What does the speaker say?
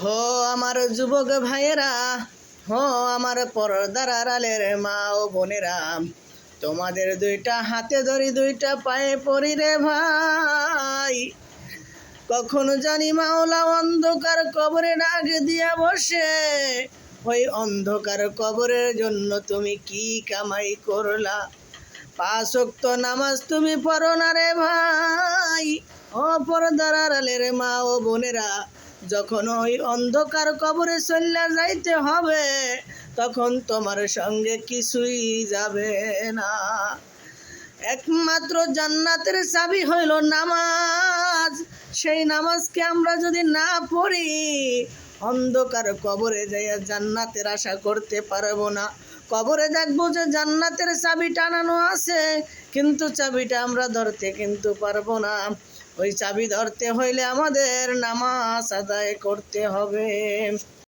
হো আমার যুবক ভাইয়েরা, হো আমার পর্দার আড়ালের মা ও বোনেরা, তোমাদের দুইটা হাতে ধরি দুইটা পায়ে পড়ি রে ভাই। কখনো জানি মাওলা অন্ধকার কবরে ডাক দিয়া বসে, ওই অন্ধকার কবরের জন্য তুমি কি কামাই করলা? 5 ওয়াক্ত নামাজ তুমি পড়ো না রে ভাই। ও পর্দার আড়ালের মা ও বোনেরা, যখন ওই অন্ধকার কবরে চলে যাইতে হবে, তখন তোমার সঙ্গে কিছুই যাবে না। একমাত্র জান্নাতের চাবি হইল নামাজ। সেই নামাজকে আমরা যদি না পড়ি, অন্ধকার কবরে যাইয়া জান্নাতের আশা করতে পারবো না। কবরে দেখবো যে জান্নাতের চাবি টানানো আছে, কিন্তু চাবিটা আমরা ধরতে কিন্তু পারবো না। ওই চাবি ধরতে হইলে আমাদের নামাজ আদায় করতে হবে।